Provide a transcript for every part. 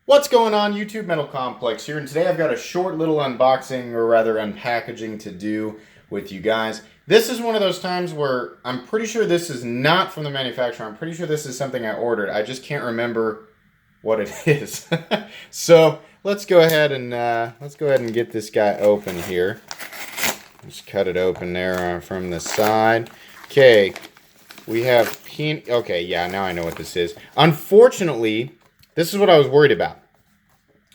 What's going on, YouTube? Metal Complex here, and today I've got a short little unboxing, or rather unpackaging, to do with you guys. This is one of those times where I'm pretty sure this is not from the manufacturer. I'm pretty sure this is something I ordered. I just can't remember what it is. So let's go ahead and get this guy open here. Just cut it open there from the side. Okay, we have okay, yeah, now I know what this is. Unfortunately, this is what I was worried about.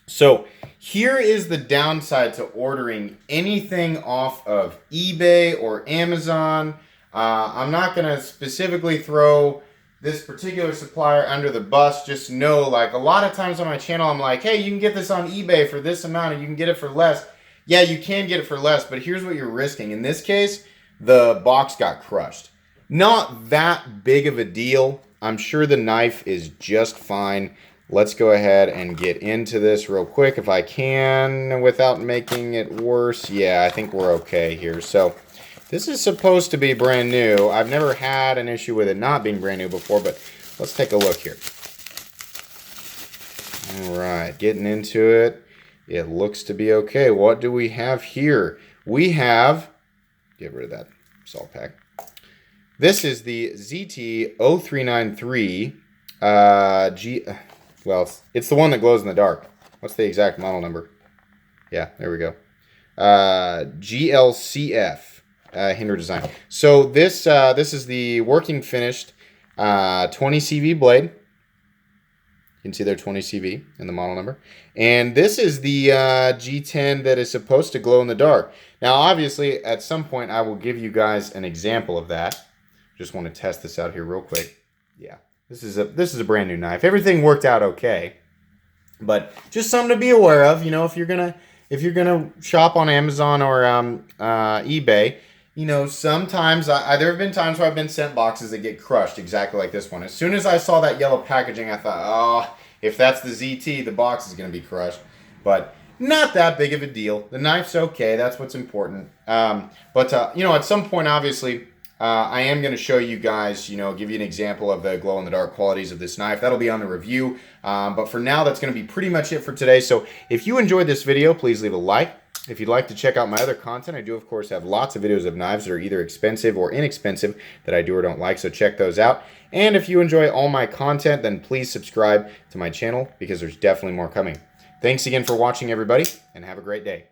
So here is the downside to ordering anything off of eBay or Amazon. I'm not going to specifically throw this particular supplier under the bus. Just know, like, a lot of times on my channel, I'm like, hey, you can get this on eBay for this amount and you can get it for less. Yeah, you can get it for less, but here's what you're risking. In this case, the box got crushed. Not that big of a deal. I'm sure the knife is just fine. Let's go ahead and get into this real quick if I can without making it worse. Yeah, I think we're okay here. So this is supposed to be brand new. I've never had an issue with it not being brand new before, but let's take a look here. All right, getting into it. It looks to be okay. What do we have here? We have, get rid of that salt pack. This is the ZT-0393 well, it's the one that glows in the dark. What's the exact model number? Yeah, there we go. GLCF Hinder design. So this is the working finished 20 CV blade. You can see there 20 CV in the model number. And this is the G10 that is supposed to glow in the dark. Now, obviously, at some point, I will give you guys an example of that. Just want to test this out here real quick. Yeah. This is a brand new knife. Everything worked out okay, but just something to be aware of. You know, if you're gonna shop on Amazon or eBay, you know, sometimes there have been times where I've been sent boxes that get crushed exactly like this one. As soon as I saw that yellow packaging, I thought, oh, if that's the ZT, the box is gonna be crushed. But not that big of a deal. The knife's okay. That's what's important. But you know, at some point, obviously, I am going to show you guys, you know, give you an example of the glow-in-the-dark qualities of this knife. That'll be on the review. But for now, that's going to be pretty much it for today. So if you enjoyed this video, please leave a like. If you'd like to check out my other content, I do, of course, have lots of videos of knives that are either expensive or inexpensive that I do or don't like, so check those out. And if you enjoy all my content, then please subscribe to my channel because there's definitely more coming. Thanks again for watching, everybody, and have a great day.